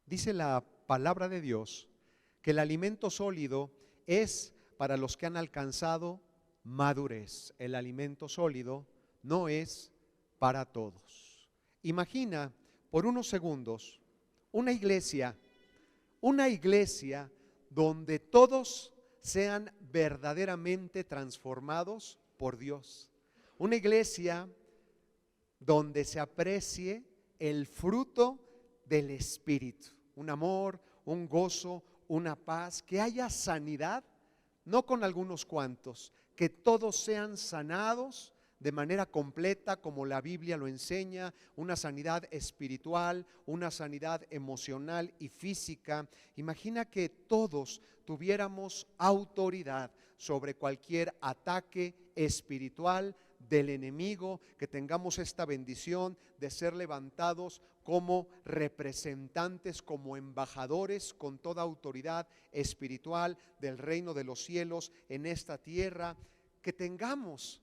Dice la palabra de Dios que el alimento sólido es para los que han alcanzado madurez. El alimento sólido no es para todos. Imagina por unos segundos una iglesia donde todos sean verdaderamente transformados por Dios. Una iglesia donde se aprecie el fruto del Espíritu, un amor, un gozo, una paz, que haya sanidad, no con algunos cuantos, que todos sean sanados de manera completa como la Biblia lo enseña, una sanidad espiritual, una sanidad emocional y física. Imagina que todos tuviéramos autoridad sobre cualquier ataque espiritual del enemigo, que tengamos esta bendición de ser levantados como representantes, como embajadores con toda autoridad espiritual del reino de los cielos en esta tierra, que tengamos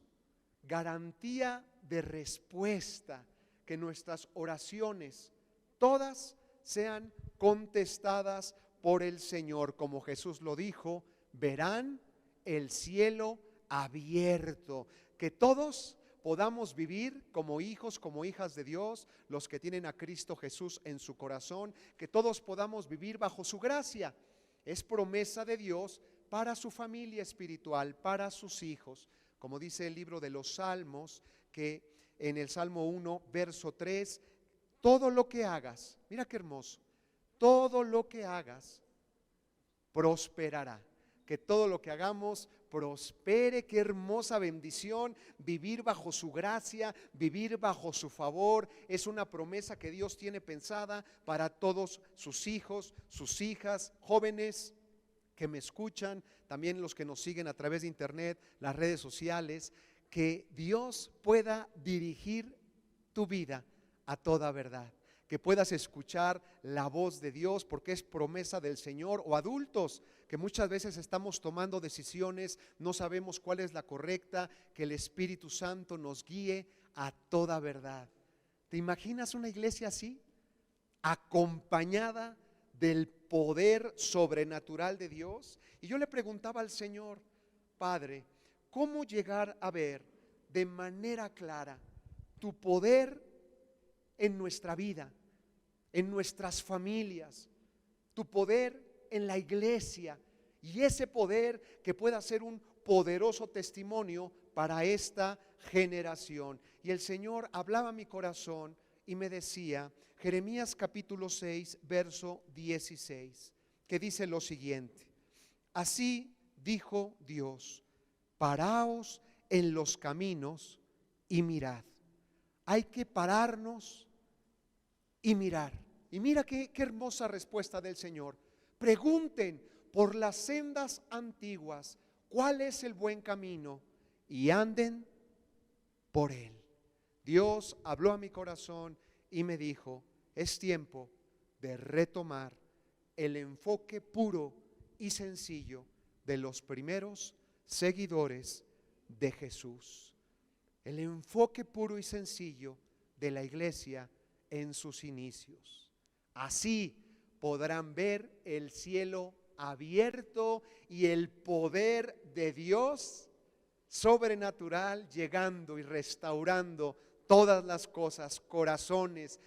garantía de respuesta, que nuestras oraciones todas sean contestadas por el Señor, como Jesús lo dijo, verán el cielo abierto, que todos podamos vivir como hijos, como hijas de Dios, los que tienen a Cristo Jesús en su corazón, que todos podamos vivir bajo su gracia. Es promesa de Dios para su familia espiritual, para sus hijos. Como dice el libro de los Salmos, que en el Salmo 1, verso 3, todo lo que hagas, mira qué hermoso, todo lo que hagas prosperará. Que todo lo que hagamos prospere. Qué hermosa bendición vivir bajo su gracia, vivir bajo su favor. Es una promesa que Dios tiene pensada para todos sus hijos, sus hijas, jóvenes que me escuchan, también los que nos siguen a través de internet, las redes sociales, que Dios pueda dirigir tu vida a toda verdad, que puedas escuchar la voz de Dios, porque es promesa del Señor. O adultos que muchas veces estamos tomando decisiones, no sabemos cuál es la correcta, que el Espíritu Santo nos guíe a toda verdad. ¿Te imaginas una iglesia así? Acompañada del poder sobrenatural de Dios. Y yo le preguntaba al Señor, Padre, ¿cómo llegar a ver de manera clara tu poder en nuestra vida, en nuestras familias, tu poder en la iglesia, y ese poder que pueda ser un poderoso testimonio para esta generación? Y el Señor hablaba a mi corazón y me decía, Jeremías capítulo 6, verso 16, que dice lo siguiente: así dijo Dios, paraos en los caminos y mirad. Hay que pararnos y mirar. Y mira qué hermosa respuesta del Señor. Pregunten por las sendas antiguas cuál es el buen camino y anden por él. Dios habló a mi corazón y me dijo, es tiempo de retomar el enfoque puro y sencillo de los primeros seguidores de Jesús. El enfoque puro y sencillo de la iglesia en sus inicios. Así podrán ver el cielo abierto y el poder de Dios sobrenatural llegando y restaurando todas las cosas, corazones,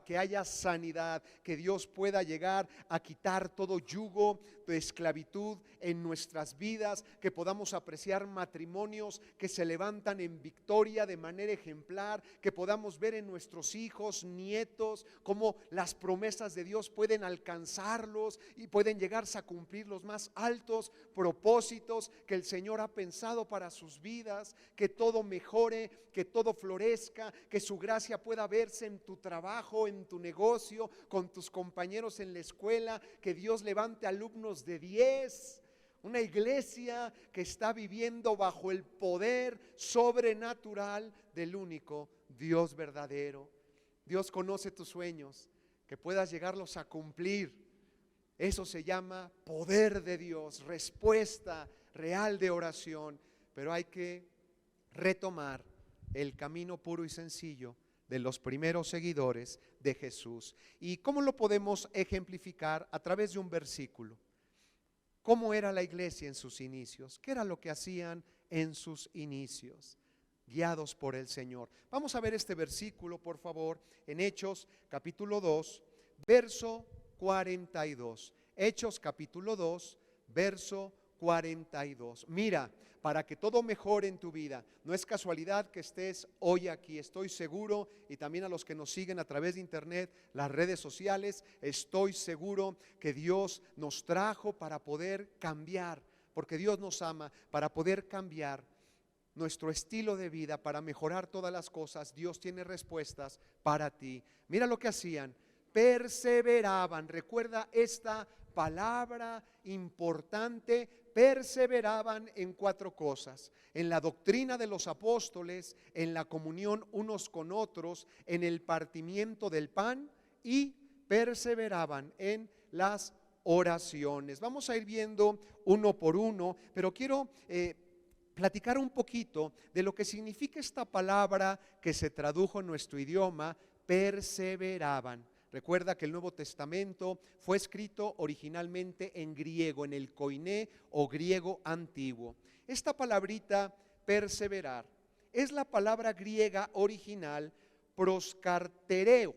que haya sanidad, que Dios pueda llegar a quitar todo yugo de esclavitud en nuestras vidas, que podamos apreciar matrimonios que se levantan en victoria de manera ejemplar, que podamos ver en nuestros hijos, nietos, cómo las promesas de Dios pueden alcanzarlos y pueden llegarse a cumplir los más altos propósitos que el Señor ha pensado para sus vidas, que todo mejore, que todo florezca, que su gracia pueda verse en tu trabajo, en tu negocio, con tus compañeros en la escuela, que Dios levante alumnos de 10, una iglesia que está viviendo bajo el poder sobrenatural del único Dios verdadero. Dios conoce tus sueños, que puedas llegarlos a cumplir. Eso se llama poder de Dios, respuesta real de oración, pero hay que retomar el camino puro y sencillo de los primeros seguidores de Jesús. ¿Y cómo lo podemos ejemplificar? A través de un versículo. ¿Cómo era la iglesia en sus inicios? ¿Qué era lo que hacían en sus inicios? Guiados por el Señor. Vamos a ver este versículo, por favor, en Hechos capítulo 2, verso 42. Hechos capítulo 2, verso 42. Mira, para que todo mejore en tu vida. No es casualidad que estés hoy aquí, estoy seguro, y también a los que nos siguen a través de internet, las redes sociales, estoy seguro que Dios nos trajo para poder cambiar, porque Dios nos ama, para poder cambiar nuestro estilo de vida, para mejorar todas las cosas. Dios tiene respuestas para ti. Mira lo que hacían, perseveraban. Recuerda esta palabra importante, perseveraban en 4 cosas: en la doctrina de los apóstoles, en la comunión unos con otros, en el partimiento del pan, y perseveraban en las oraciones. Vamos a ir viendo uno por uno, pero quiero platicar un poquito de lo que significa esta palabra que se tradujo en nuestro idioma, perseveraban. Recuerda que el Nuevo Testamento fue escrito originalmente en griego, en el koiné o griego antiguo. Esta palabrita perseverar es la palabra griega original proskartereo.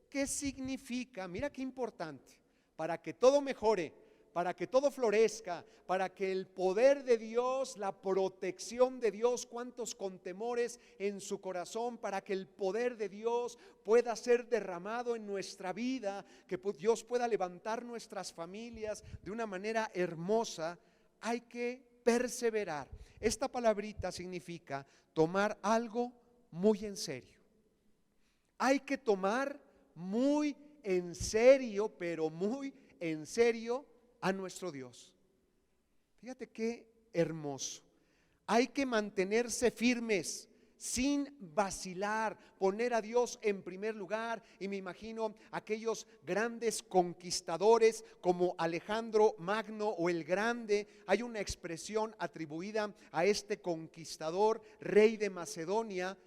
¿Qué significa? Mira qué importante. Para que todo mejore, para que todo florezca, para que el poder de Dios, la protección de Dios, cuantos con temores en su corazón, para que el poder de Dios pueda ser derramado en nuestra vida, que Dios pueda levantar nuestras familias de una manera hermosa, hay que perseverar. Esta palabrita significa tomar algo muy en serio. Hay que tomar muy en serio, pero muy en serio, a nuestro Dios. Fíjate qué hermoso. Hay que mantenerse firmes, sin vacilar, poner a Dios en primer lugar. Y me imagino aquellos grandes conquistadores como Alejandro Magno o el Grande. Hay una expresión atribuida a este conquistador, rey de Macedonia: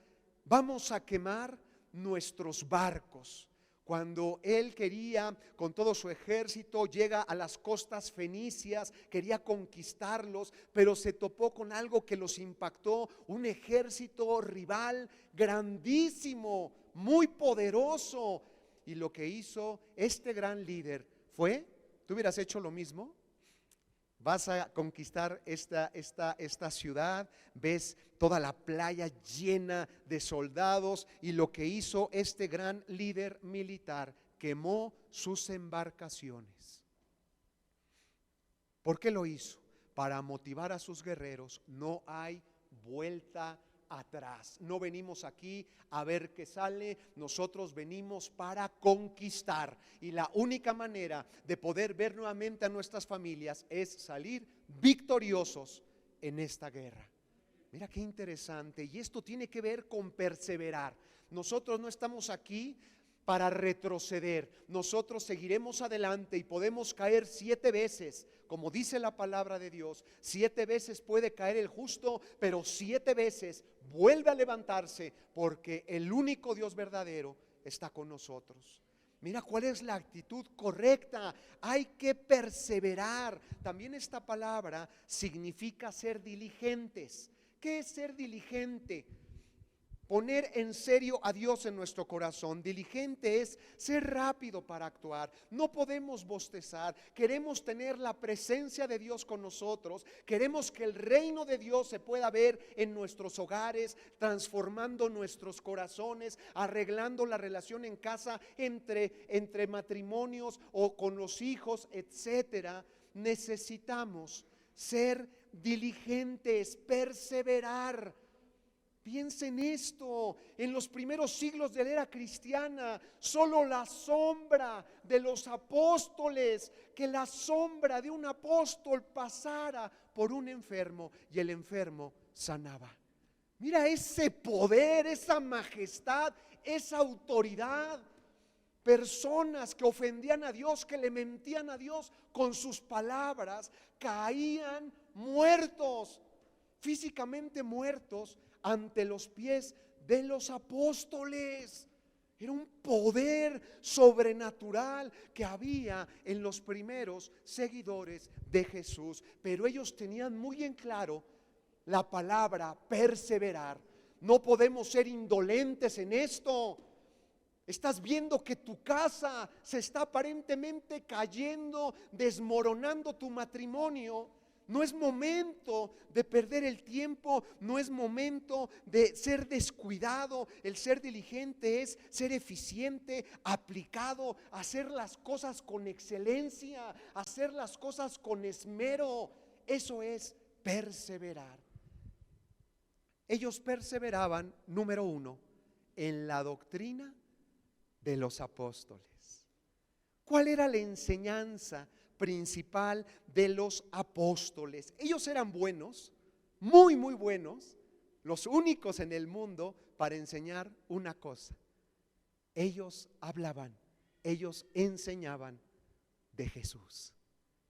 vamos a quemar nuestros barcos. Cuando él quería, con todo su ejército, llega a las costas fenicias, quería conquistarlos, pero se topó con algo que los impactó: un ejército rival grandísimo, muy poderoso. Y lo que hizo este gran líder fue: ¿tú hubieras hecho lo mismo? Vas a conquistar esta ciudad, ves toda la playa llena de soldados, y lo que hizo este gran líder militar, quemó sus embarcaciones. ¿Por qué lo hizo? Para motivar a sus guerreros. No hay vuelta atrás. No venimos aquí a ver qué sale, nosotros venimos para conquistar, y la única manera de poder ver nuevamente a nuestras familias es salir victoriosos en esta guerra. Mira qué interesante, y esto tiene que ver con perseverar. Nosotros no estamos aquí para retroceder, nosotros seguiremos adelante, y podemos caer 7 veces, como dice la palabra de Dios. 7 veces puede caer el justo, pero 7 veces vuelve a levantarse, porque el único Dios verdadero está con nosotros. Mira cuál es la actitud correcta. Hay que perseverar. También esta palabra significa ser diligentes. ¿Qué es ser diligente? Poner en serio a Dios en nuestro corazón. Diligente es ser rápido para actuar. No podemos bostezar. Queremos tener la presencia de Dios con nosotros. Queremos que el reino de Dios se pueda ver en nuestros hogares, transformando nuestros corazones, arreglando la relación en casa entre matrimonios o con los hijos, etcétera. Necesitamos ser diligentes, perseverar. Piensa en esto: en los primeros siglos de la era cristiana, solo la sombra de los apóstoles, que la sombra de un apóstol pasara por un enfermo y el enfermo sanaba. Mira ese poder, esa majestad, esa autoridad. Personas que ofendían a Dios, que le mentían a Dios con sus palabras, caían muertos, físicamente muertos, ante los pies de los apóstoles. Era un poder sobrenatural que había en los primeros seguidores de Jesús. Pero ellos tenían muy en claro la palabra perseverar. No podemos ser indolentes en esto. Estás viendo que tu casa se está aparentemente cayendo, desmoronando tu matrimonio. No es momento de perder el tiempo, no es momento de ser descuidado. El ser diligente es ser eficiente, aplicado, hacer las cosas con excelencia, hacer las cosas con esmero. Eso es perseverar. Ellos perseveraban, número uno, en la doctrina de los apóstoles. ¿Cuál era la enseñanza principal de los apóstoles? Ellos eran buenos, muy buenos, los únicos en el mundo para enseñar una cosa. Ellos hablaban, ellos enseñaban de Jesús.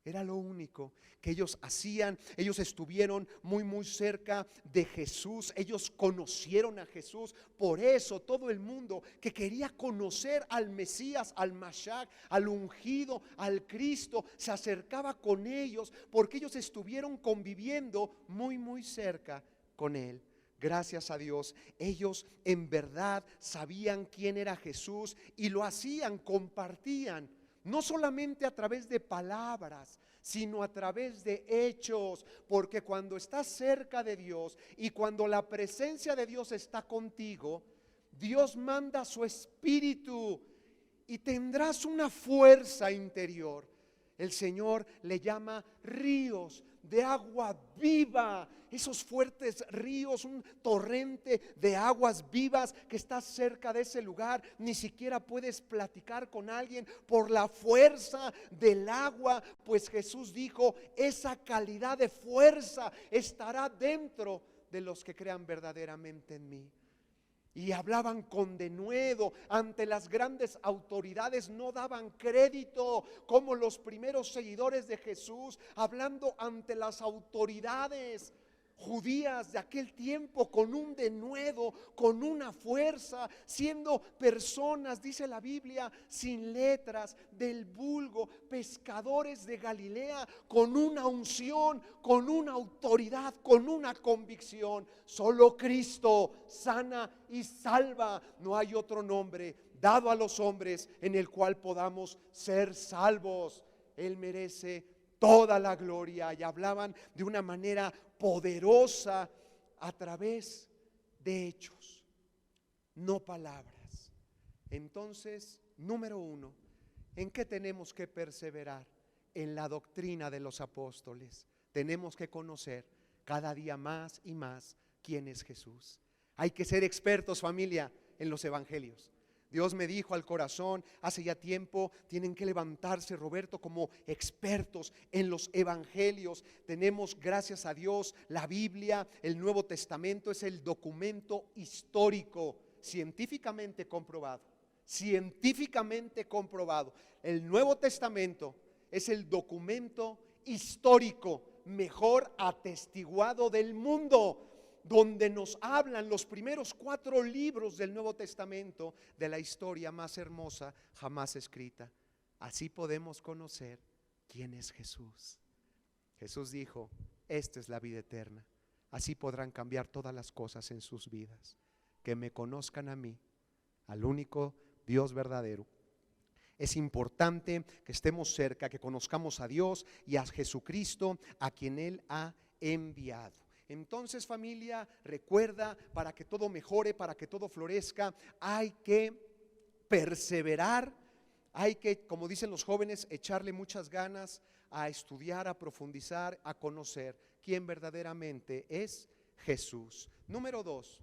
Era lo único que ellos hacían. Ellos estuvieron muy cerca de Jesús. Ellos conocieron a Jesús. Por eso todo el mundo que quería conocer al Mesías, al Mashiach, al ungido, al Cristo, se acercaba con ellos, porque ellos estuvieron conviviendo muy cerca con Él. Gracias a Dios, ellos en verdad sabían quién era Jesús y lo hacían, compartían. No solamente a través de palabras, sino a través de hechos, porque cuando estás cerca de Dios y cuando la presencia de Dios está contigo, Dios manda su espíritu y tendrás una fuerza interior. El Señor le llama ríos de agua viva, esos fuertes ríos, un torrente de aguas vivas que está cerca de ese lugar. Ni siquiera puedes platicar con alguien por la fuerza del agua, pues Jesús dijo, esa calidad de fuerza estará dentro de los que crean verdaderamente en mí. Y hablaban con denuedo ante las grandes autoridades, no daban crédito como los primeros seguidores de Jesús, hablando ante las autoridades judías de aquel tiempo con un denuedo, con una fuerza, siendo personas, dice la Biblia, sin letras, del vulgo, pescadores de Galilea, con una unción, con una autoridad, con una convicción. Solo Cristo sana y salva. No hay otro nombre dado a los hombres en el cual podamos ser salvos. Él merece toda la gloria. Y hablaban de una manera poderosa a través de hechos, no palabras. Entonces, número uno, ¿en qué tenemos que perseverar? En la doctrina de los apóstoles. Tenemos que conocer cada día más y más quién es Jesús. Hay que ser expertos, familia, en los evangelios. Dios me dijo al corazón hace ya tiempo, tienen que levantarse, Roberto, como expertos en los evangelios. Tenemos, gracias a Dios, la Biblia, el Nuevo Testamento es el documento histórico, científicamente comprobado. Científicamente comprobado. El Nuevo Testamento es el documento histórico mejor atestiguado del mundo, donde nos hablan los primeros 4 libros del Nuevo Testamento de la historia más hermosa jamás escrita. Así podemos conocer quién es Jesús. Jesús dijo, esta es la vida eterna. Así podrán cambiar todas las cosas en sus vidas. Que me conozcan a mí, al único Dios verdadero. Es importante que estemos cerca, que conozcamos a Dios y a Jesucristo, a quien Él ha enviado. Entonces, familia, recuerda, para que todo mejore, para que todo florezca, hay que perseverar, hay que, como dicen los jóvenes, echarle muchas ganas a estudiar, a profundizar, a conocer quién verdaderamente es Jesús. Número 2,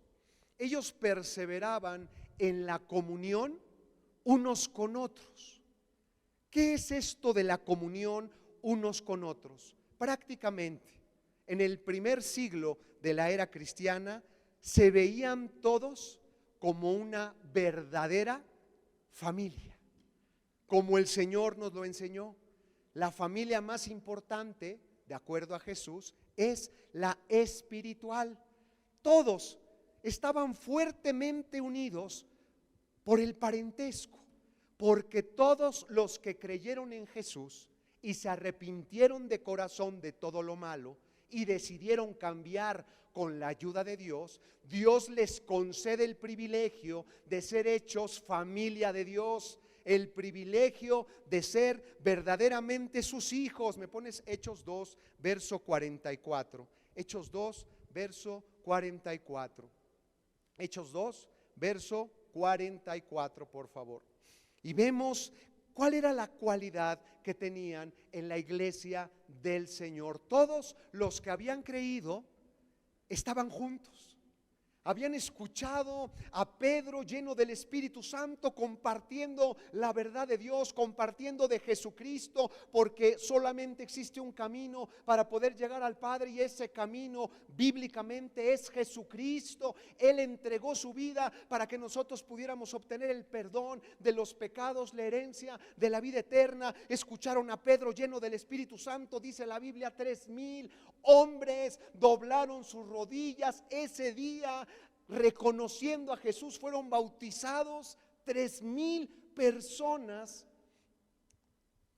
ellos perseveraban en la comunión unos con otros. ¿Qué es esto de la comunión unos con otros? Prácticamente, en el primer siglo de la era cristiana, se veían todos como una verdadera familia, como el Señor nos lo enseñó. La familia más importante, de acuerdo a Jesús, es la espiritual. Todos estaban fuertemente unidos por el parentesco, porque todos los que creyeron en Jesús y se arrepintieron de corazón de todo lo malo y decidieron cambiar con la ayuda de Dios, Dios les concede el privilegio de ser hechos familia de Dios, el privilegio de ser verdaderamente sus hijos. Me pones Hechos 2, verso 44. Hechos 2, verso 44. Hechos 2, verso 44, por favor. Y vemos cuál era la cualidad que tenían en la iglesia del Señor. Todos los que habían creído estaban juntos. Habían escuchado a Pedro lleno del Espíritu Santo compartiendo la verdad de Dios, compartiendo de Jesucristo, porque solamente existe un camino para poder llegar al Padre, y ese camino bíblicamente es Jesucristo. Él entregó su vida para que nosotros pudiéramos obtener el perdón de los pecados, la herencia de la vida eterna. Escucharon a Pedro lleno del Espíritu Santo, dice la Biblia, 3,000 hombres doblaron sus rodillas ese día, reconociendo a Jesús. Fueron bautizados 3,000 personas.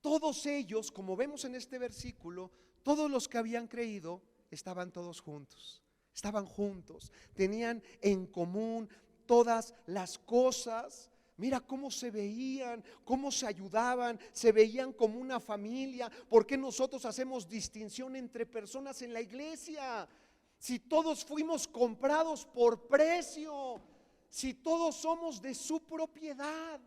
Todos ellos, como vemos en este versículo, todos los que habían creído estaban todos juntos, estaban juntos, tenían en común todas las cosas. Mira cómo se veían, cómo se ayudaban, se veían como una familia. ¿Por qué nosotros hacemos distinción entre personas en la iglesia? Si todos fuimos comprados por precio, si todos somos de su propiedad.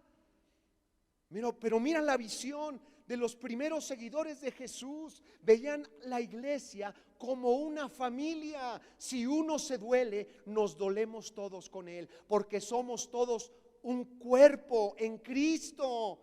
Pero mira la visión de los primeros seguidores de Jesús. Veían la iglesia como una familia. Si uno se duele, nos dolemos todos con él, porque somos todos un cuerpo en Cristo.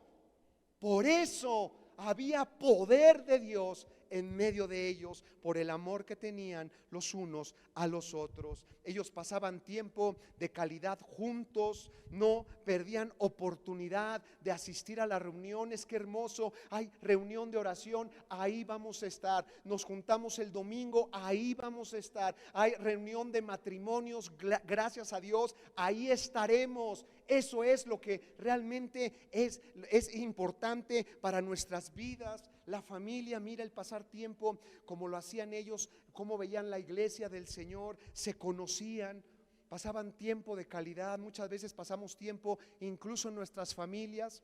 Por eso había poder de Dios en medio de ellos, por el amor que tenían los unos a los otros. Ellos pasaban tiempo de calidad juntos, no perdían oportunidad de asistir a las reuniones. Qué hermoso, hay reunión de oración, ahí vamos a estar. Nos juntamos el domingo, ahí vamos a estar. Hay reunión de matrimonios, gracias a Dios, ahí estaremos. Eso es lo que realmente es importante para nuestras vidas. La familia, mira el pasar tiempo como lo hacían ellos, cómo veían la iglesia del Señor, se conocían, pasaban tiempo de calidad. Muchas veces pasamos tiempo incluso en nuestras familias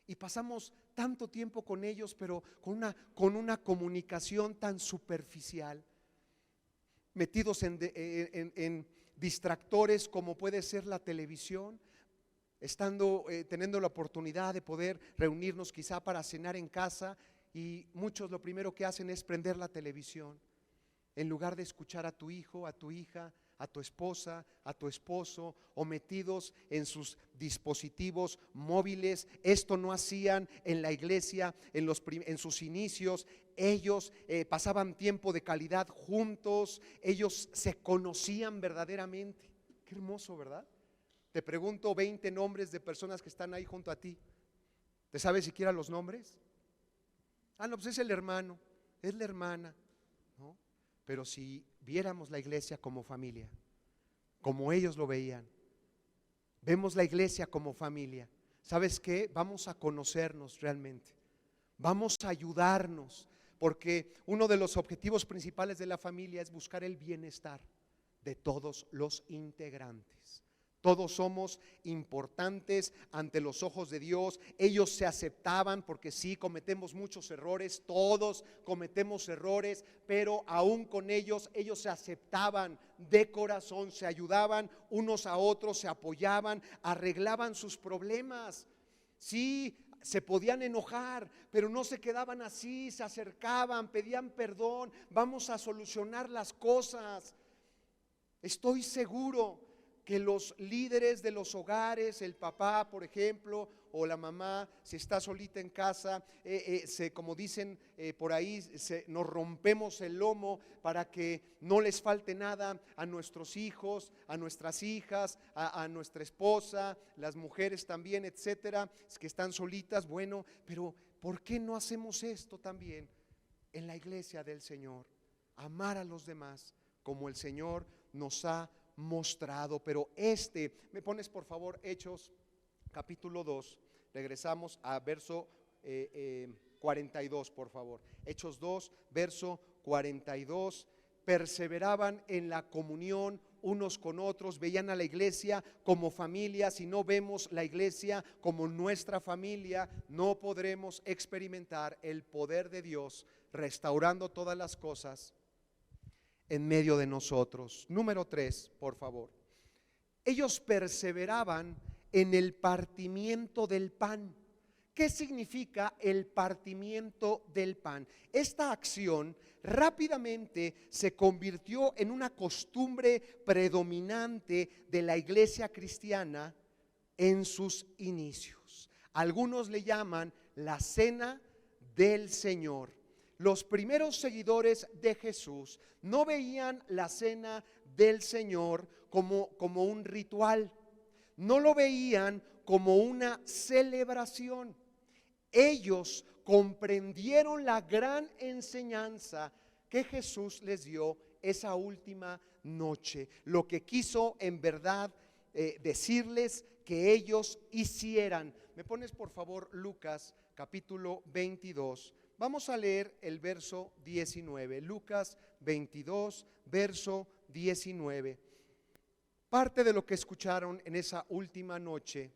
y pasamos tanto tiempo con ellos, pero con una comunicación tan superficial, metidos en distractores como puede ser la televisión. Teniendo la oportunidad de poder reunirnos quizá para cenar en casa, y muchos lo primero que hacen es prender la televisión en lugar de escuchar a tu hijo, a tu hija, a tu esposa, a tu esposo, o metidos en sus dispositivos móviles. Esto no hacían en la iglesia en sus inicios. Ellos pasaban tiempo de calidad juntos, ellos se conocían verdaderamente. Qué hermoso, ¿verdad? Te pregunto 20 nombres de personas que están ahí junto a ti. ¿Te sabes siquiera los nombres? No, pues es el hermano, es la hermana, ¿no? Pero si viéramos la iglesia como familia, como ellos lo veían, vemos la iglesia como familia, ¿sabes qué? Vamos a conocernos realmente, vamos a ayudarnos, porque uno de los objetivos principales de la familia es buscar el bienestar de todos los integrantes. Todos somos importantes ante los ojos de Dios. Ellos se aceptaban, porque sí, cometemos muchos errores, todos cometemos errores, pero aún con ellos se aceptaban de corazón, se ayudaban unos a otros, se apoyaban, arreglaban sus problemas. Sí, se podían enojar, pero no se quedaban así, se acercaban, pedían perdón, vamos a solucionar las cosas. Estoy seguro que los líderes de los hogares, el papá, por ejemplo, o la mamá, si está solita en casa, como dicen por ahí, nos rompemos el lomo para que no les falte nada a nuestros hijos, a nuestras hijas, a nuestra esposa, las mujeres también, etcétera, que están solitas. Bueno, pero ¿por qué no hacemos esto también en la iglesia del Señor? Amar a los demás como el Señor nos ha mostrado. Pero me pones por favor Hechos capítulo 2, regresamos a verso 42, por favor. Hechos 2, verso 42. Perseveraban en la comunión unos con otros, veían a la iglesia como familia. Si no vemos la iglesia como nuestra familia, no podremos experimentar el poder de Dios restaurando todas las cosas en medio de nosotros. Número 3, por favor. Ellos perseveraban en el partimiento del pan. ¿Qué significa el partimiento del pan? Esta acción rápidamente se convirtió en una costumbre predominante de la iglesia cristiana en sus inicios. Algunos le llaman la cena del Señor. Los primeros seguidores de Jesús no veían la cena del Señor como un ritual, no lo veían como una celebración. Ellos comprendieron la gran enseñanza que Jesús les dio esa última noche, lo que quiso en verdad decirles que ellos hicieran. Me pones por favor Lucas capítulo 22. Vamos a leer el verso 19. Lucas 22, verso 19. Parte de lo que escucharon en esa última noche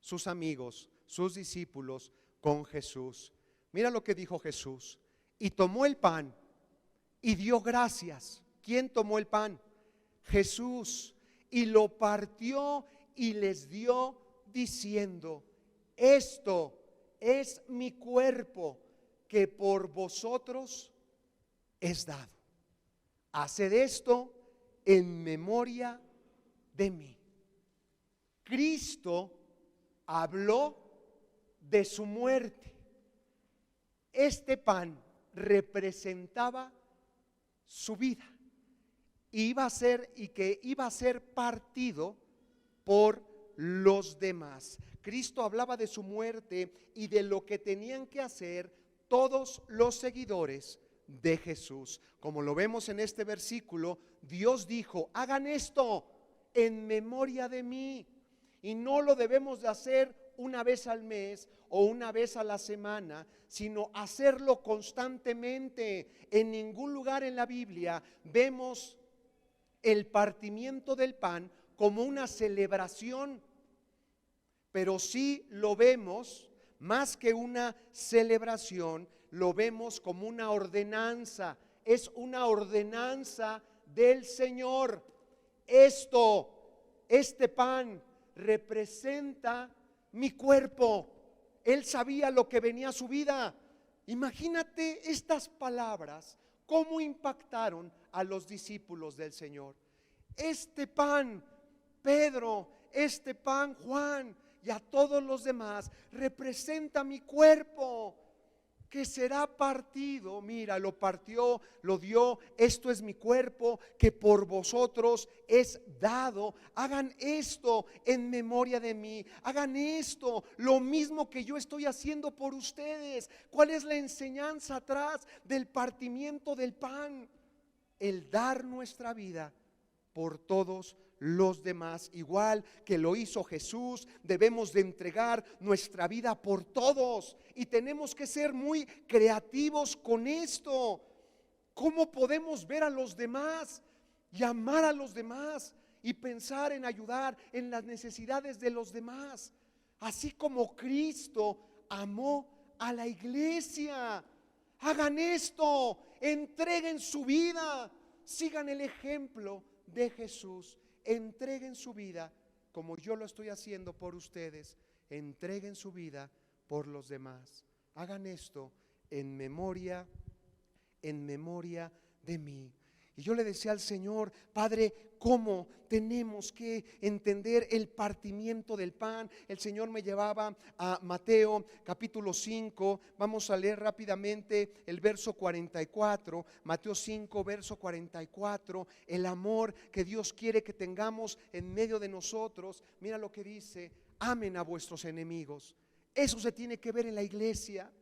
sus amigos, sus discípulos con Jesús. Mira lo que dijo Jesús. Y tomó el pan y dio gracias. ¿Quién tomó el pan? Jesús. Y lo partió y les dio diciendo: esto es mi cuerpo que por vosotros es dado. Haced esto en memoria de mí. Cristo habló de su muerte. Este pan representaba su vida. Que iba a ser partido por los demás. Cristo hablaba de su muerte y de lo que tenían que hacer todos los seguidores de Jesús. Como lo vemos en este versículo, Dios dijo: hagan esto en memoria de mí. Y no lo debemos de hacer una vez al mes o una vez a la semana, sino hacerlo constantemente. En ningún lugar en la Biblia vemos el partimiento del pan como una celebración, pero sí lo vemos, más que una celebración, lo vemos como una ordenanza. Es una ordenanza del Señor. Este pan representa mi cuerpo. Él sabía lo que venía a su vida. Imagínate estas palabras, cómo impactaron a los discípulos del Señor. Este pan, Pedro, este pan, Juan, y a todos los demás, representa mi cuerpo que será partido. Mira, lo partió, lo dio. Esto es mi cuerpo que por vosotros es dado. Hagan esto en memoria de mí. Hagan esto, lo mismo que yo estoy haciendo por ustedes. ¿Cuál es la enseñanza atrás del partimiento del pan? El dar nuestra vida por todos los demás, igual que lo hizo Jesús. Debemos de entregar nuestra vida por todos y tenemos que ser muy creativos con esto. ¿Cómo podemos ver a los demás y amar a los demás y pensar en ayudar en las necesidades de los demás? Así como Cristo amó a la iglesia. Hagan esto, entreguen su vida, sigan el ejemplo de Jesús. Entreguen su vida como yo lo estoy haciendo por ustedes. Entreguen su vida por los demás. Hagan esto en memoria de mí. Y yo le decía al Señor: Padre, ¿cómo tenemos que entender el partimiento del pan? El Señor me llevaba a Mateo capítulo 5. Vamos a leer rápidamente el verso 44. Mateo 5, verso 44. El amor que Dios quiere que tengamos en medio de nosotros. Mira lo que dice: amen a vuestros enemigos. Eso se tiene que ver en la iglesia.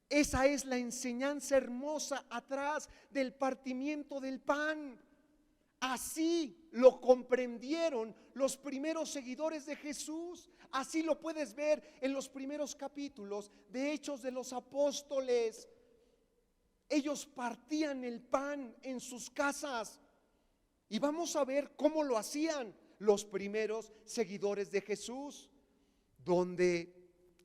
Esa es la enseñanza hermosa atrás del partimiento del pan. Así lo comprendieron los primeros seguidores de Jesús. Así lo puedes ver en los primeros capítulos de Hechos de los Apóstoles. Ellos partían el pan en sus casas. Y vamos a ver cómo lo hacían los primeros seguidores de Jesús, donde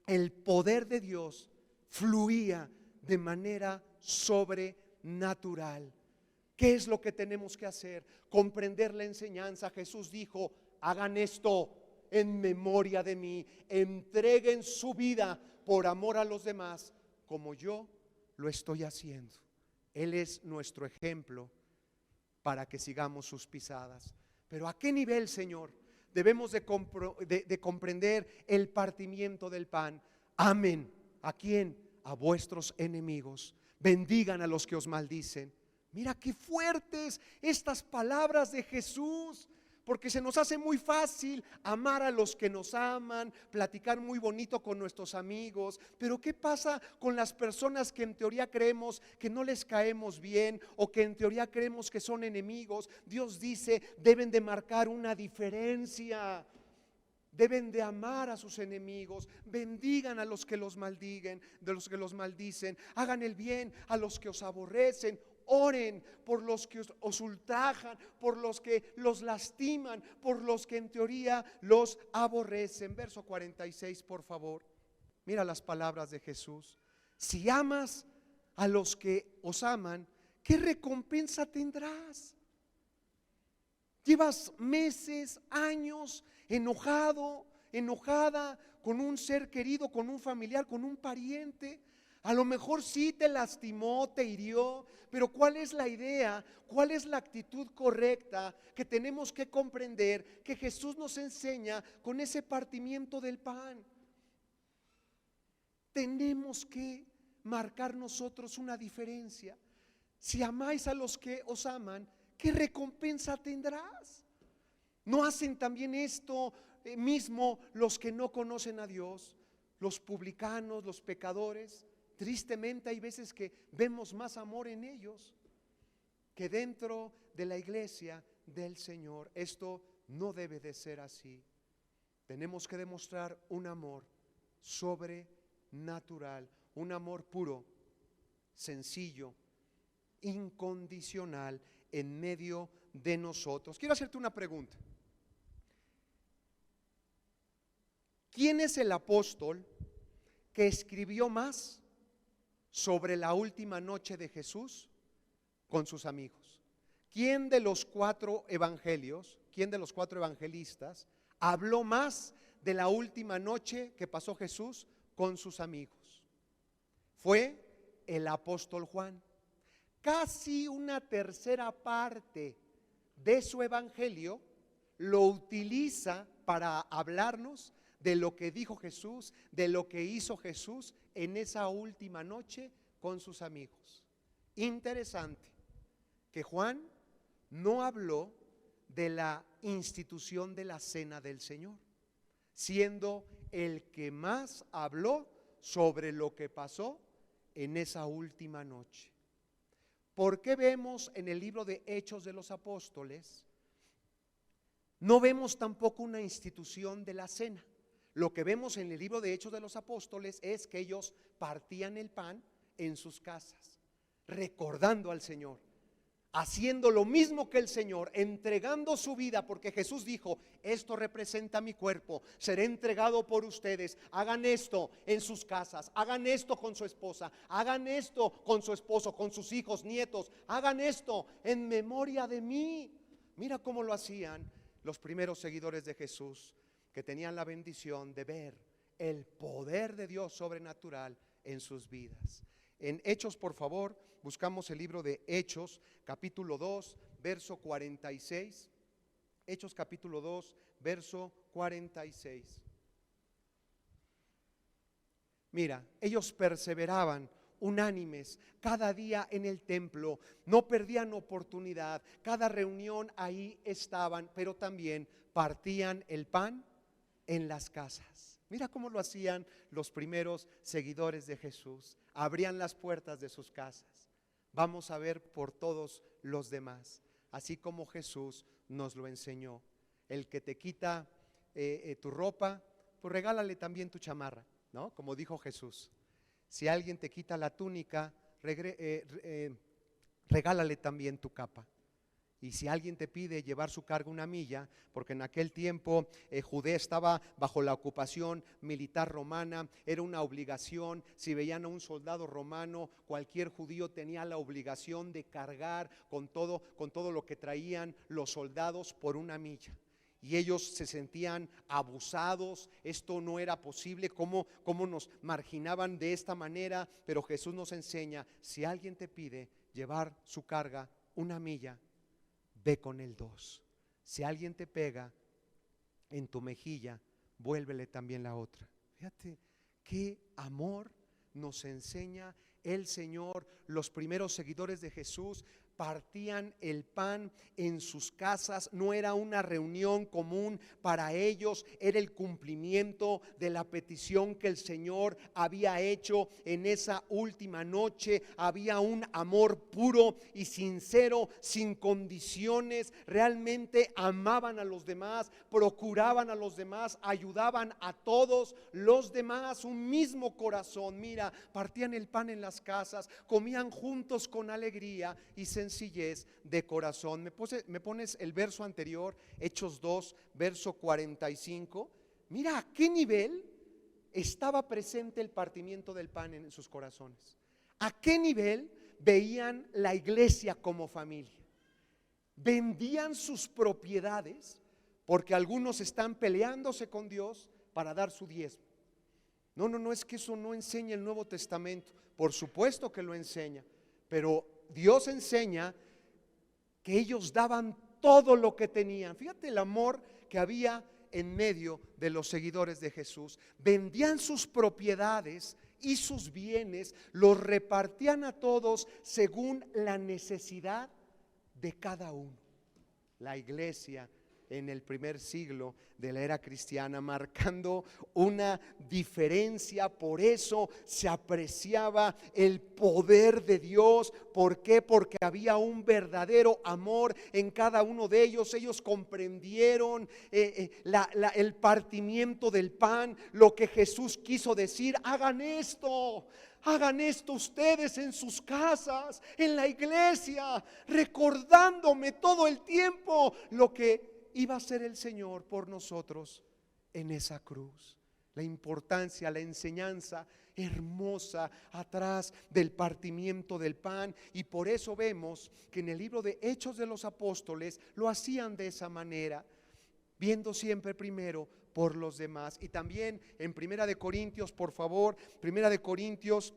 el poder de Dios fluía de manera sobrenatural. ¿Qué es lo que tenemos que hacer? Comprender la enseñanza. Jesús dijo: hagan esto en memoria de mí, entreguen su vida por amor a los demás, como yo lo estoy haciendo. Él es nuestro ejemplo para que sigamos sus pisadas. Pero ¿a qué nivel, Señor, debemos de comprender el partimiento del pan? Amen. ¿A quién? A vuestros enemigos. Bendigan a los que os maldicen. Mira qué fuertes estas palabras de Jesús, porque se nos hace muy fácil amar a los que nos aman, platicar muy bonito con nuestros amigos, pero ¿qué pasa con las personas que en teoría creemos que no les caemos bien o que en teoría creemos que son enemigos? Dios dice: deben de marcar una diferencia. Deben de amar a sus enemigos, bendigan a los que los maldiguen, de los que los maldicen, hagan el bien a los que os aborrecen, oren por los que os ultrajan, por los que los lastiman, por los que en teoría los aborrecen. Verso 46, por favor. Mira las palabras de Jesús: si amas a los que os aman, ¿qué recompensa tendrás? Llevas meses, años enojado, enojada con un ser querido, con un familiar, con un pariente. A lo mejor sí te lastimó, te hirió, pero ¿cuál es la idea? ¿Cuál es la actitud correcta que tenemos que comprender que Jesús nos enseña con ese partimiento del pan? Tenemos que marcar nosotros una diferencia. Si amáis a los que os aman, ¿qué recompensa tendrás? ¿No hacen también esto mismo los que no conocen a Dios? Los publicanos, los pecadores. Tristemente hay veces que vemos más amor en ellos que dentro de la iglesia del Señor. Esto no debe de ser así. Tenemos que demostrar un amor sobrenatural, un amor puro, sencillo, incondicional en medio de nosotros. Quiero hacerte una pregunta. ¿Quién es el apóstol que escribió más sobre la última noche de Jesús con sus amigos? ¿Quién de los 4 evangelios, quién de los 4 evangelistas habló más de la última noche que pasó Jesús con sus amigos? Fue el apóstol Juan. Casi una tercera parte de su evangelio lo utiliza para hablarnos de lo que dijo Jesús, de lo que hizo Jesús en esa última noche con sus amigos. Interesante que Juan no habló de la institución de la cena del Señor, siendo el que más habló sobre lo que pasó en esa última noche. ¿Por qué vemos en el libro de Hechos de los Apóstoles? No vemos tampoco una institución de la cena. Lo que vemos en el libro de Hechos de los Apóstoles es que ellos partían el pan en sus casas, recordando al Señor, haciendo lo mismo que el Señor, entregando su vida, porque Jesús dijo: esto representa mi cuerpo, seré entregado por ustedes. Hagan esto en sus casas, hagan esto con su esposa, hagan esto con su esposo, con sus hijos, nietos, hagan esto en memoria de mí. Mira cómo lo hacían los primeros seguidores de Jesús, que tenían la bendición de ver el poder de Dios sobrenatural en sus vidas. En Hechos, por favor, buscamos el libro de Hechos, capítulo 2, verso 46. Hechos capítulo 2, verso 46. Mira, ellos perseveraban unánimes cada día en el templo, no perdían oportunidad, cada reunión ahí estaban, pero también partían el pan en las casas. Mira cómo lo hacían los primeros seguidores de Jesús. Abrían las puertas de sus casas. Vamos a ver por todos los demás. así como Jesús nos lo enseñó. El que te quita tu ropa, pues regálale también tu chamarra, ¿no? Como dijo Jesús. Si alguien te quita la túnica, regálale también tu capa. Y si alguien te pide llevar su carga una milla, porque en aquel tiempo Judea estaba bajo la ocupación militar romana, era una obligación. Si veían a un soldado romano, cualquier judío tenía la obligación de cargar con todo lo que traían los soldados por una milla. Y ellos se sentían abusados, esto no era posible, cómo nos marginaban de esta manera. Pero Jesús nos enseña: si alguien te pide llevar su carga una milla, ve con él 2. Si alguien te pega en tu mejilla, vuélvele también la otra. Fíjate qué amor nos enseña el Señor. Los primeros seguidores de Jesús partían el pan en sus casas. No era una reunión común para ellos, era el cumplimiento de la petición que el Señor había hecho en esa última noche. Había un amor puro y sincero, sin condiciones. Realmente amaban a los demás, procuraban a los demás, ayudaban a todos los demás. Un mismo corazón. Mira, partían el pan en las casas, comían juntos con alegría y sencillez de corazón. Me pones el verso anterior, Hechos 2, verso 45. Mira a qué nivel estaba presente el partimiento del pan en sus corazones. A qué nivel veían la iglesia como familia. Vendían sus propiedades, porque algunos están peleándose con Dios para dar su diezmo. No, es que eso no enseña el Nuevo Testamento. Por supuesto que lo enseña, pero Dios enseña que ellos daban todo lo que tenían. Fíjate el amor que había en medio de los seguidores de Jesús. Vendían sus propiedades y sus bienes, los repartían a todos según la necesidad de cada uno. La iglesia en el primer siglo de la era cristiana, marcando una diferencia. Por eso se apreciaba el poder de Dios. ¿Por qué? Porque había un verdadero amor en cada uno de ellos. Ellos comprendieron el partimiento del pan, lo que Jesús quiso decir: hagan esto ustedes en sus casas, en la iglesia, recordándome todo el tiempo lo que iba a ser el Señor por nosotros en esa cruz. La importancia, la enseñanza hermosa atrás del partimiento del pan. Y por eso vemos que en el libro de Hechos de los Apóstoles lo hacían de esa manera, viendo siempre primero por los demás. Y también en Primera de Corintios, por favor, Primera de Corintios,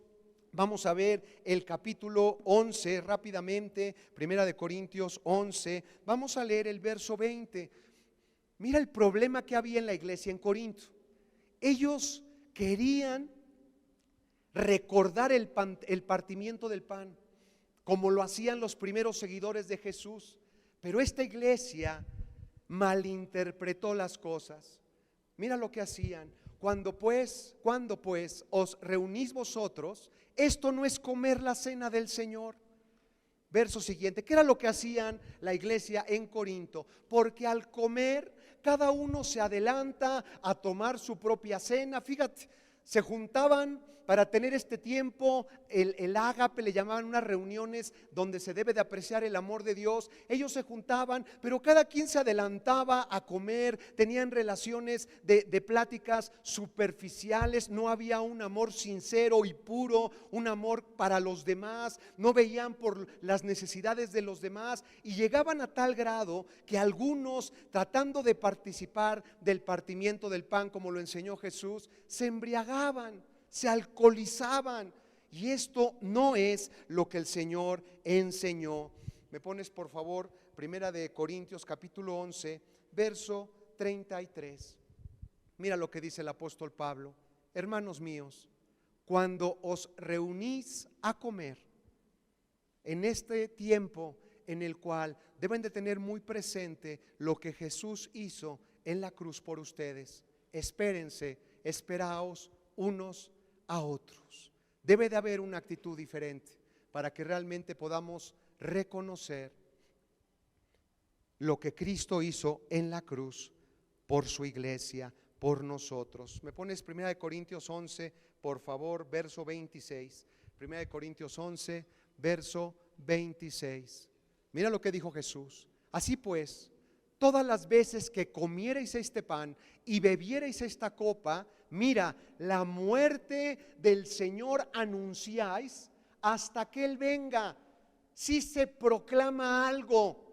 vamos a ver el capítulo 11 rápidamente. Primera de Corintios 11, vamos a leer el verso 20. Mira el problema que había en la iglesia en Corinto. Ellos querían recordar el partimiento del pan, como lo hacían los primeros seguidores de Jesús. Pero esta iglesia malinterpretó las cosas. Mira lo que hacían: cuando pues os reunís vosotros, esto no es comer la cena del Señor. Verso siguiente. ¿Qué era lo que hacían la iglesia en Corinto? Porque al comer, cada uno se adelanta a tomar su propia cena. Fíjate, se juntaban para tener este tiempo, el ágape, le llamaban unas reuniones donde se debe de apreciar el amor de Dios. Ellos se juntaban, pero cada quien se adelantaba a comer, tenían relaciones de pláticas superficiales. No había un amor sincero y puro, un amor para los demás. No veían por las necesidades de los demás, y llegaban a tal grado que algunos, tratando de participar del partimiento del pan como lo enseñó Jesús, se embriagaban, se alcoholizaban, y esto no es lo que el Señor enseñó. Me pones por favor Primera de Corintios capítulo 11, verso 33. Mira lo que dice el apóstol Pablo: hermanos míos, cuando os reunís a comer, en este tiempo en el cual deben de tener muy presente lo que Jesús hizo en la cruz por ustedes, esperaos unos a otros. Debe de haber una actitud diferente para que realmente podamos reconocer lo que Cristo hizo en la cruz por su iglesia, por nosotros. ¿Me pones 1 Corintios 11, por favor, verso 26? 1 Corintios 11, verso 26. Mira lo que dijo Jesús. Así pues, todas las veces que comiereis este pan y bebiereis esta copa, mira, la muerte del Señor anunciáis hasta que Él venga. Si se proclama algo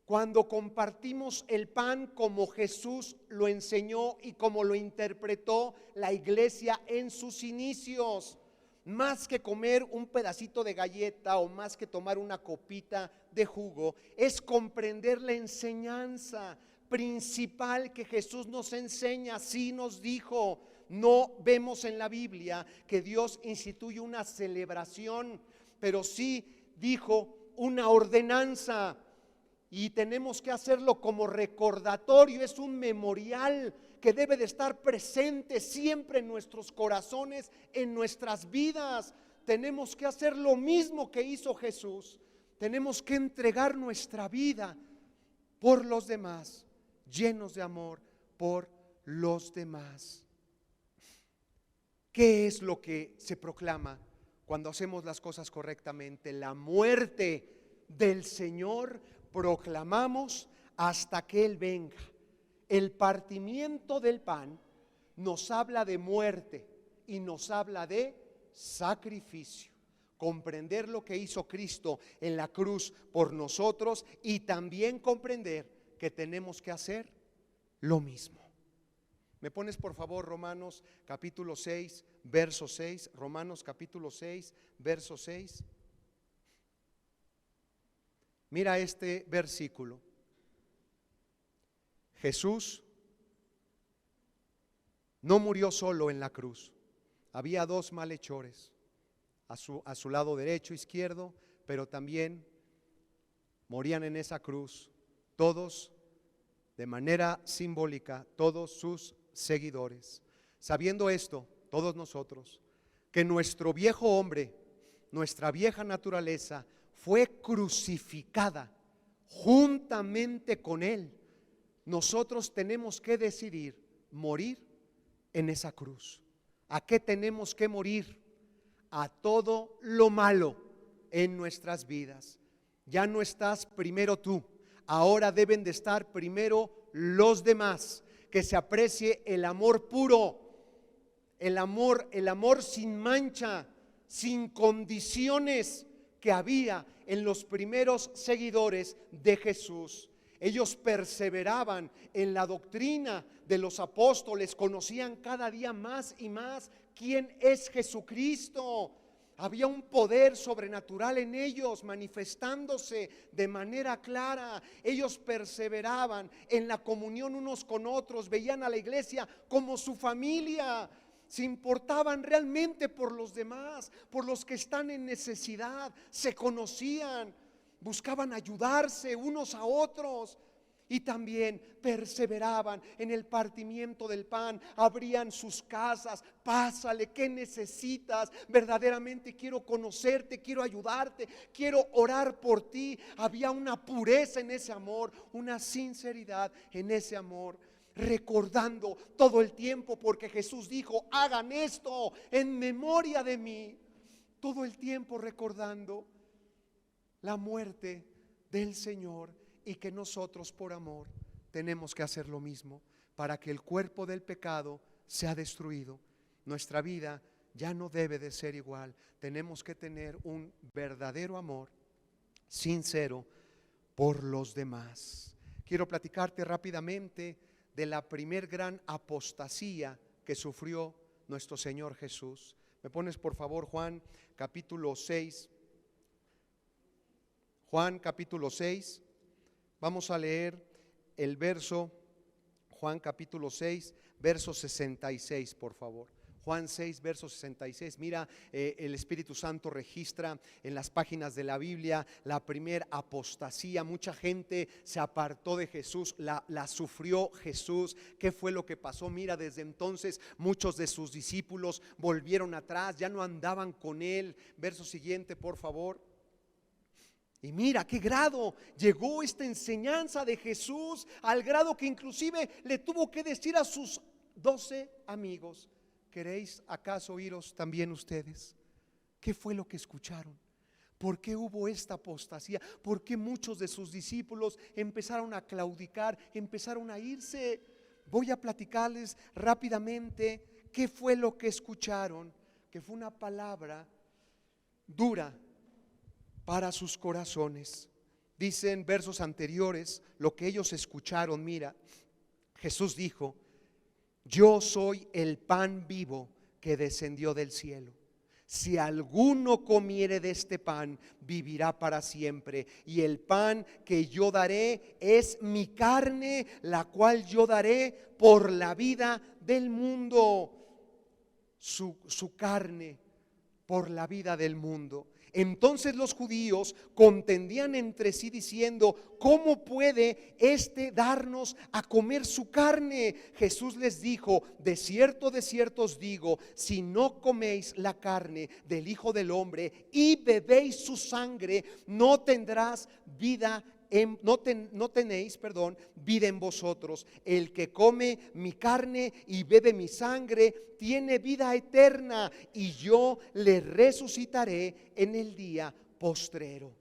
cuando compartimos el pan como Jesús lo enseñó y como lo interpretó la iglesia en sus inicios. Más que comer un pedacito de galleta o más que tomar una copita de jugo, es comprender la enseñanza principal que Jesús nos enseña. Así nos dijo. No vemos en la Biblia que Dios instituye una celebración, pero sí dijo una ordenanza. Y tenemos que hacerlo como recordatorio, es un memorial que debe de estar presente siempre en nuestros corazones, en nuestras vidas. Tenemos que hacer lo mismo que hizo Jesús. Tenemos que entregar nuestra vida por los demás, llenos de amor por los demás. ¿Qué es lo que se proclama cuando hacemos las cosas correctamente? La muerte del Señor proclamamos hasta que Él venga. El partimiento del pan nos habla de muerte y nos habla de sacrificio. Comprender lo que hizo Cristo en la cruz por nosotros y también comprender que tenemos que hacer lo mismo. ¿Me pones por favor Romanos capítulo 6, verso 6? Romanos capítulo 6, verso 6. Mira este versículo. Jesús no murió solo en la cruz. Había dos malhechores a su lado derecho, izquierdo, pero también morían en esa cruz todos de manera simbólica, todos sus seguidores. Sabiendo esto, todos nosotros, que nuestro viejo hombre, nuestra vieja naturaleza fue crucificada juntamente con Él, nosotros tenemos que decidir morir en esa cruz. ¿A qué tenemos que morir? A todo lo malo en nuestras vidas. Ya no estás primero tú, ahora deben de estar primero los demás. Que se aprecie el amor puro, el amor sin mancha, sin condiciones que había en los primeros seguidores de Jesús. Ellos perseveraban en la doctrina de los apóstoles, conocían cada día más y más quién es Jesucristo. Había un poder sobrenatural en ellos manifestándose de manera clara. Ellos perseveraban en la comunión unos con otros, veían a la iglesia como su familia. Se importaban realmente por los demás, por los que están en necesidad. Se conocían, buscaban ayudarse unos a otros. Y también perseveraban en el partimiento del pan, abrían sus casas. Pásale, ¿qué necesitas? Verdaderamente quiero conocerte, quiero ayudarte, quiero orar por ti. Había una pureza en ese amor, una sinceridad en ese amor. Recordando todo el tiempo, porque Jesús dijo: hagan esto en memoria de mí. Todo el tiempo recordando la muerte del Señor. Y que nosotros por amor tenemos que hacer lo mismo para que el cuerpo del pecado sea destruido. Nuestra vida ya no debe de ser igual. Tenemos que tener un verdadero amor sincero por los demás. Quiero platicarte rápidamente de la primer gran apostasía que sufrió nuestro Señor Jesús. ¿Me pones por favor Juan capítulo 6? Juan capítulo 6. Vamos a leer el verso, Juan capítulo 6, verso 66, por favor. Juan 6, verso 66. Mira, el Espíritu Santo registra en las páginas de la Biblia la primer apostasía. Mucha gente se apartó de Jesús, la sufrió Jesús. ¿Qué fue lo que pasó? Mira, desde entonces muchos de sus discípulos volvieron atrás, ya no andaban con él. Verso siguiente, por favor. Y mira qué grado llegó esta enseñanza de Jesús, al grado que inclusive le tuvo que decir a sus 12 amigos: ¿queréis acaso iros también ustedes? ¿Qué fue lo que escucharon? ¿Por qué hubo esta apostasía? ¿Por qué muchos de sus discípulos empezaron a claudicar, empezaron a irse? Voy a platicarles rápidamente qué fue lo que escucharon, que fue una palabra dura para sus corazones. Dicen versos anteriores lo que ellos escucharon. Mira, Jesús dijo: yo soy el pan vivo que descendió del cielo. Si alguno comiere de este pan, vivirá para siempre. Y el pan que yo daré es mi carne, la cual yo daré por la vida del mundo. Su carne por la vida del mundo. Entonces los judíos contendían entre sí diciendo: ¿cómo puede este darnos a comer su carne? Jesús les dijo: de cierto os digo, si no coméis la carne del Hijo del Hombre y bebéis su sangre, no tendrás vida. No tenéis vida en vosotros. El que come mi carne y bebe mi sangre tiene vida eterna, y yo le resucitaré en el día postrero.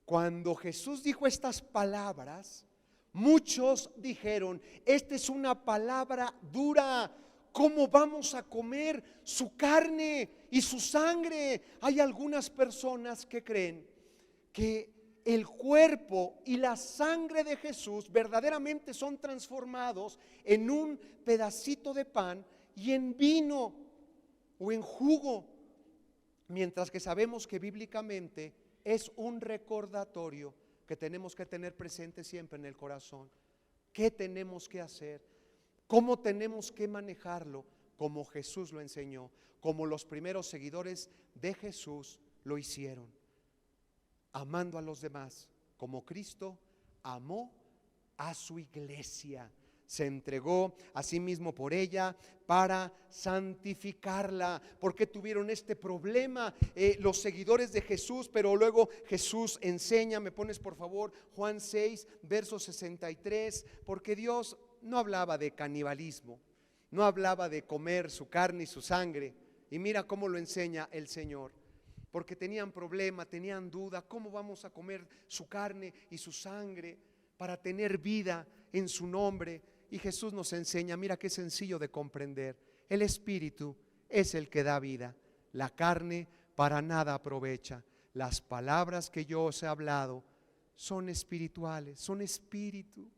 Cuando Jesús dijo estas palabras, muchos dijeron: esta es una palabra dura. ¿Cómo vamos a comer su carne y su sangre? Hay algunas personas que creen que el cuerpo y la sangre de Jesús verdaderamente son transformados en un pedacito de pan y en vino o en jugo, mientras que sabemos que bíblicamente es un recordatorio que tenemos que tener presente siempre en el corazón. ¿Qué tenemos que hacer? ¿Cómo tenemos que manejarlo? Como Jesús lo enseñó, como los primeros seguidores de Jesús lo hicieron, amando a los demás como Cristo amó a su iglesia. Se entregó a sí mismo por ella para santificarla. Porque tuvieron este problema los seguidores de Jesús, pero luego Jesús enseña, me pones por favor Juan 6 verso 63, porque Dios no hablaba de canibalismo, no hablaba de comer su carne y su sangre. Y mira cómo lo enseña el Señor. Porque tenían problema, tenían duda: ¿cómo vamos a comer su carne y su sangre para tener vida en su nombre? Y Jesús nos enseña, mira qué sencillo de comprender: el Espíritu es el que da vida, la carne para nada aprovecha. Las palabras que yo os he hablado son espirituales, son espíritu,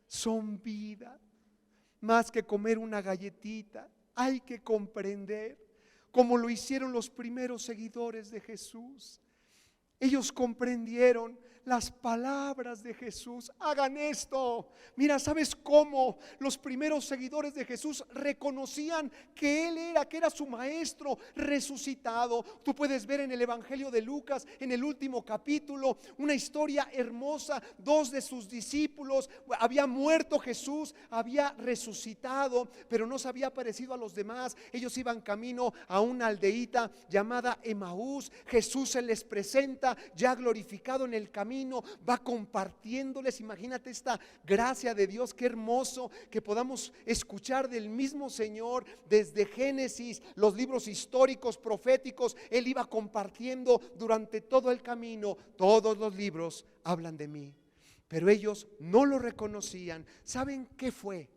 son vida. Más que comer una galletita, hay que comprender, como lo hicieron los primeros seguidores de Jesús. Ellos comprendieron las palabras de Jesús. Hagan esto. Mira, ¿sabes cómo los primeros seguidores de Jesús reconocían que Él era, que era su maestro resucitado? Tú puedes ver en el Evangelio de Lucas, en el último capítulo, una historia hermosa. Dos de sus discípulos, había muerto Jesús, había resucitado, pero no se había aparecido a los demás. Ellos iban camino a una aldeíta llamada Emaús. Jesús se les presenta ya glorificado en el camino, va compartiéndoles. Imagínate esta gracia de Dios, qué hermoso que podamos escuchar del mismo Señor desde Génesis, los libros históricos, proféticos. Él iba compartiendo durante todo el camino. Todos los libros hablan de mí, pero ellos no lo reconocían. ¿Saben qué fue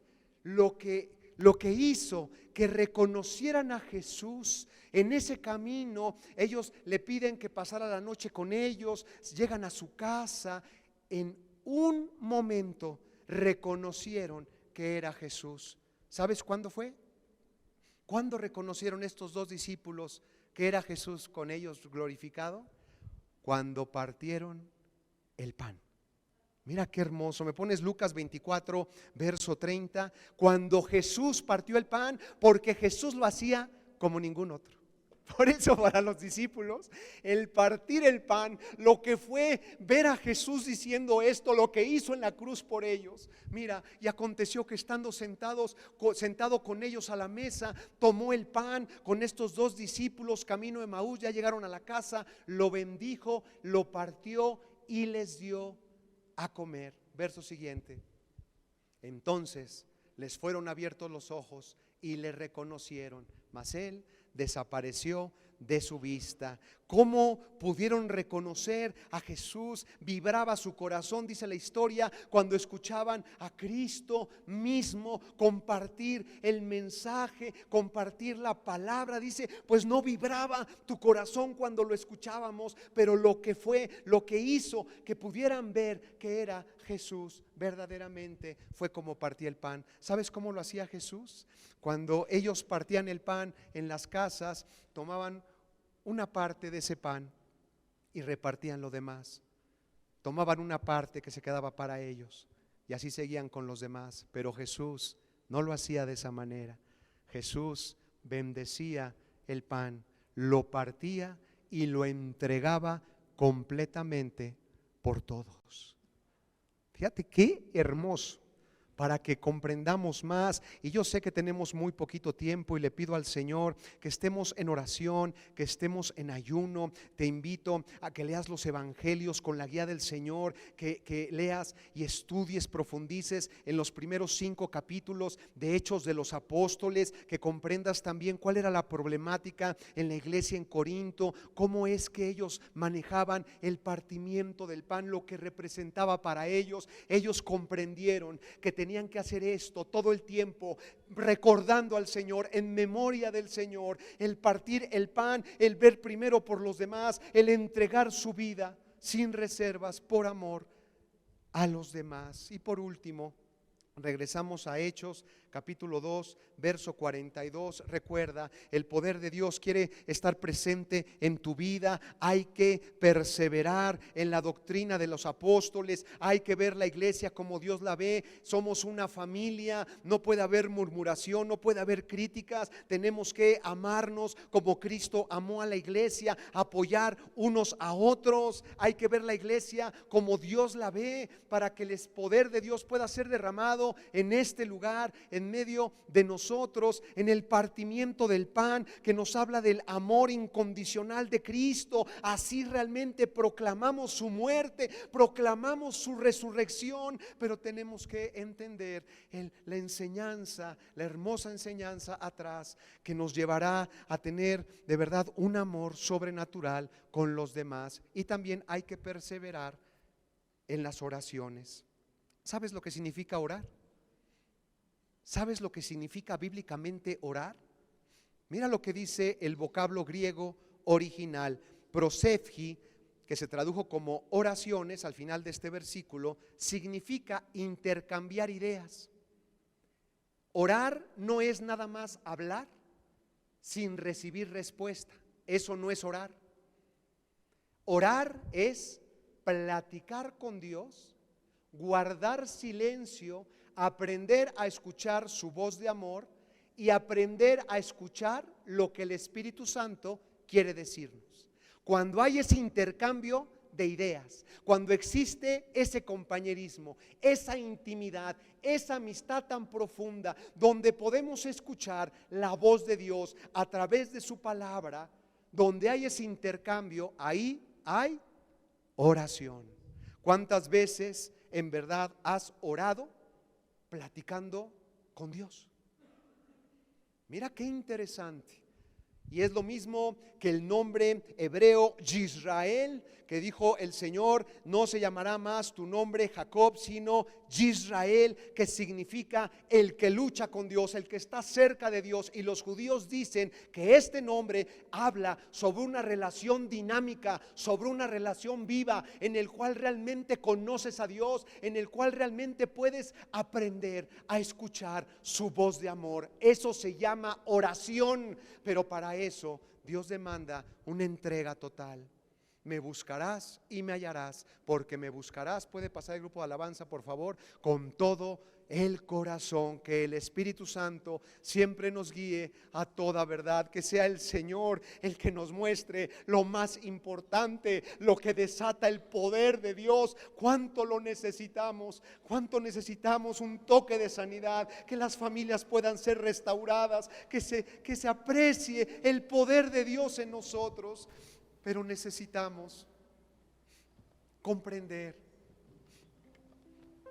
lo que hizo que reconocieran a Jesús? En ese camino ellos le piden que pasara la noche con ellos, llegan a su casa. En un momento reconocieron que era Jesús. ¿Sabes cuándo fue? ¿Cuándo reconocieron estos dos discípulos que era Jesús con ellos glorificado? Cuando partieron el pan. Mira qué hermoso. Me pones Lucas 24 verso 30. Cuando Jesús partió el pan, porque Jesús lo hacía como ningún otro. Por eso para los discípulos el partir el pan, lo que fue ver a Jesús diciendo esto, lo que hizo en la cruz por ellos. Mira, y aconteció que estando sentado con ellos a la mesa, tomó el pan con estos dos discípulos camino de Emaús. Ya llegaron a la casa, lo bendijo, lo partió y les dio a comer. Verso siguiente. Entonces les fueron abiertos los ojos y le reconocieron, mas él desapareció de su vista. ¿Cómo pudieron reconocer a Jesús? Vibraba su corazón, dice la historia, cuando escuchaban a Cristo mismo compartir el mensaje, compartir la palabra. Dice, pues no vibraba tu corazón cuando lo escuchábamos, pero lo que hizo que pudieran ver que era Jesús verdaderamente fue como partía el pan. ¿Sabes cómo lo hacía Jesús? Cuando ellos partían el pan en las casas, tomaban una parte de ese pan y repartían lo demás. Tomaban una parte que se quedaba para ellos y así seguían con los demás. Pero Jesús no lo hacía de esa manera. Jesús bendecía el pan, lo partía y lo entregaba completamente por todos. Fíjate qué hermoso, para que comprendamos más. Y yo sé que tenemos muy poquito tiempo y le pido al Señor que estemos en oración, que estemos en ayuno. Te invito a que leas los evangelios con la guía del Señor, que leas y estudies, profundices en los primeros 5 capítulos de Hechos de los Apóstoles, que comprendas también cuál era la problemática en la iglesia en Corinto, cómo es que ellos manejaban el partimiento del pan, lo que representaba para ellos. Ellos comprendieron que tenían que hacer esto todo el tiempo, recordando al Señor, en memoria del Señor, el partir el pan, el ver primero por los demás, el entregar su vida sin reservas por amor a los demás. Y por último, regresamos a Hechos capítulo 2, verso 42. Recuerda, el poder de Dios quiere estar presente en tu vida. Hay que perseverar en la doctrina de los apóstoles. Hay que ver la iglesia como Dios la ve. Somos una familia, no puede haber murmuración, no puede haber críticas. Tenemos que amarnos como Cristo amó a la iglesia, apoyar unos a otros. Hay que ver la iglesia como Dios la ve, para que el poder de Dios pueda ser derramado en este lugar, en medio de nosotros, en el partimiento del pan, que nos habla del amor incondicional de Cristo. Así realmente proclamamos su muerte, proclamamos su resurrección, pero tenemos que entender la enseñanza, la hermosa enseñanza atrás, que nos llevará a tener de verdad un amor sobrenatural con los demás. Y también hay que perseverar en las oraciones. ¿Sabes lo que significa orar? ¿Sabes lo que significa bíblicamente orar? Mira lo que dice el vocablo griego original, prosephi, que se tradujo como oraciones al final de este versículo, significa intercambiar ideas. Orar no es nada más hablar sin recibir respuesta. Eso no es orar. Orar es platicar con Dios, guardar silencio, aprender a escuchar su voz de amor y aprender a escuchar lo que el Espíritu Santo quiere decirnos. Cuando hay ese intercambio de ideas, cuando existe ese compañerismo, esa intimidad, esa amistad tan profunda, donde podemos escuchar la voz de Dios a través de su palabra, donde hay ese intercambio, ahí hay oración. ¿Cuántas veces en verdad has orado platicando con Dios? Mira qué interesante. Y es lo mismo que el nombre hebreo Yisrael, que dijo el Señor: no se llamará más tu nombre Jacob, sino Yisrael, que significa el que lucha con Dios, el que está cerca de Dios. Y los judíos dicen que este nombre habla sobre una relación dinámica, sobre una relación viva, en el cual realmente conoces a Dios, en el cual realmente puedes aprender a escuchar su voz de amor. Eso se llama oración, pero para eso Dios demanda una entrega total. Me buscarás y me hallarás, porque me buscarás. Puede pasar el grupo de alabanza, por favor, con todo el corazón. Que el Espíritu Santo siempre nos guíe a toda verdad, que sea el Señor el que nos muestre lo más importante, lo que desata el poder de Dios. Cuánto lo necesitamos, cuánto necesitamos un toque de sanidad, que las familias puedan ser restauradas, que se aprecie el poder de Dios en nosotros. Pero necesitamos comprender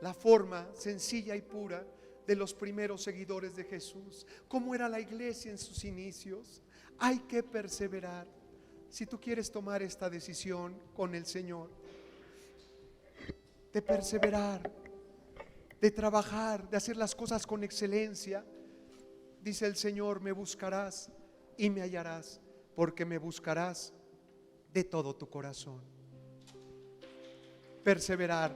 la forma sencilla y pura de los primeros seguidores de Jesús, cómo era la iglesia en sus inicios. Hay que perseverar. Si tú quieres tomar esta decisión con el Señor, de perseverar, de trabajar, de hacer las cosas con excelencia, dice el Señor: me buscarás y me hallarás, porque me buscarás de todo tu corazón. Perseverar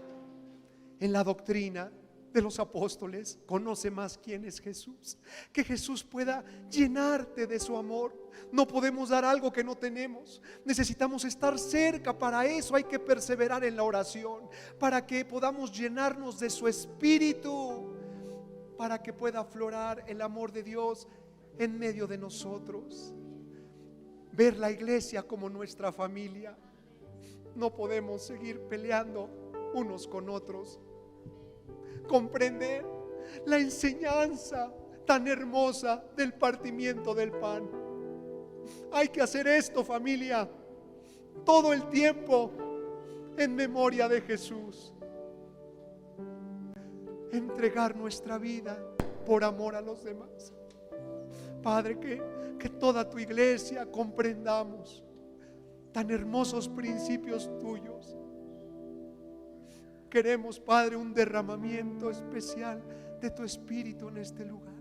en la doctrina de los apóstoles. Conoce más quién es Jesús, que Jesús pueda llenarte de su amor. No podemos dar algo que no tenemos, necesitamos estar cerca. Para eso hay que perseverar en la oración, para que podamos llenarnos de su espíritu, para que pueda aflorar el amor de Dios en medio de nosotros. Ver la iglesia como nuestra familia. No podemos seguir peleando unos con otros. Comprender la enseñanza tan hermosa del partimiento del pan. Hay que hacer esto, familia, todo el tiempo en memoria de Jesús. Entregar nuestra vida por amor a los demás. Padre, que toda tu iglesia comprendamos tan hermosos principios tuyos. Queremos, Padre, un derramamiento especial de tu Espíritu en este lugar.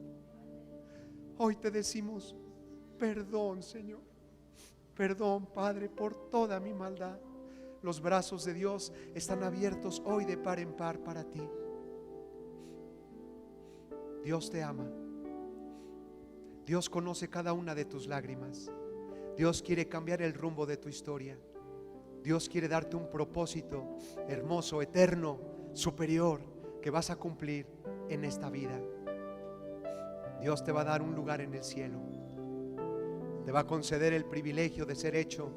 Hoy te decimos perdón, Señor. Perdón, Padre, por toda mi maldad. Los brazos de Dios están abiertos hoy de par en par para ti. Dios te ama. Dios conoce cada una de tus lágrimas. Dios quiere cambiar el rumbo de tu historia. Dios quiere darte un propósito hermoso, eterno, superior, que vas a cumplir en esta vida. Dios te va a dar un lugar en el cielo. Te va a conceder el privilegio de ser hecho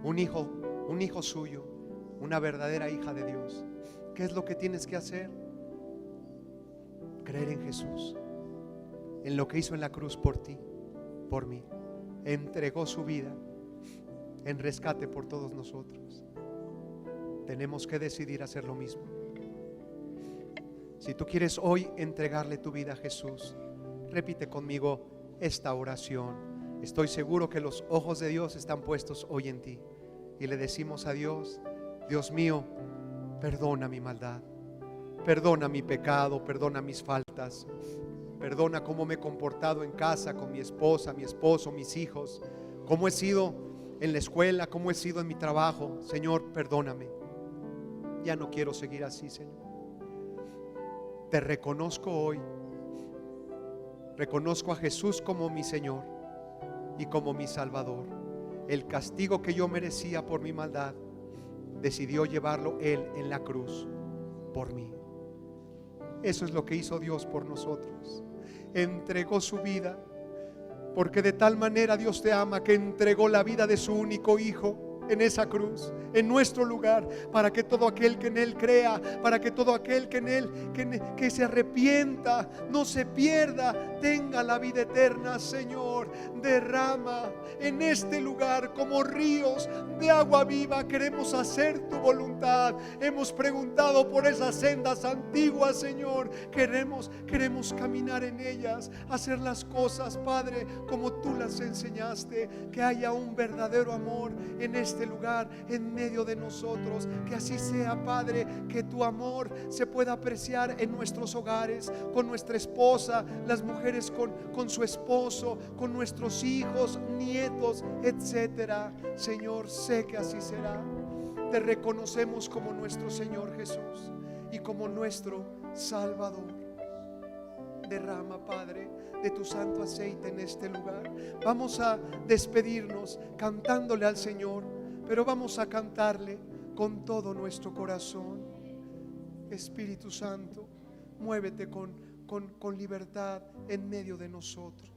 un hijo suyo, una verdadera hija de Dios. ¿Qué es lo que tienes que hacer? Creer en Jesús, en lo que hizo en la cruz por ti, por mí. Entregó su vida en rescate por todos nosotros. Tenemos que decidir hacer lo mismo. Si tú quieres hoy entregarle tu vida a Jesús, repite conmigo esta oración. Estoy seguro que los ojos de Dios están puestos hoy en ti. Y le decimos a Dios: Dios mío, perdona mi maldad, perdona mi pecado, perdona mis faltas, perdona cómo me he comportado en casa con mi esposa, mi esposo, mis hijos, cómo he sido en la escuela, cómo he sido en mi trabajo. Señor, perdóname. Ya no quiero seguir así, Señor. Te reconozco hoy. Reconozco a Jesús como mi Señor y como mi Salvador. El castigo que yo merecía por mi maldad, decidió llevarlo Él en la cruz por mí. Eso es lo que hizo Dios por nosotros. Entregó su vida, porque de tal manera Dios te ama que entregó la vida de su único Hijo en esa cruz, en nuestro lugar, para que todo aquel que en Él crea, para que todo aquel que en Él que se arrepienta, no se pierda, tenga la vida eterna. Señor, derrama en este lugar como ríos de agua viva. Queremos hacer tu voluntad. Hemos preguntado por esas sendas antiguas, Señor. Queremos caminar en ellas, hacer las cosas, Padre, como tú las enseñaste. Que haya un verdadero amor en este lugar, en medio de nosotros. Que así sea, Padre, que tu amor se pueda apreciar en nuestros hogares, con nuestra esposa, las mujeres con su esposo, con nuestros hijos, nietos, etcétera. Señor, sé que así será. Te reconocemos como nuestro Señor Jesús y como nuestro Salvador. Derrama, Padre, de tu santo aceite en este lugar. Vamos a despedirnos cantándole al Señor, pero vamos a cantarle con todo nuestro corazón. Espíritu Santo, muévete con libertad en medio de nosotros.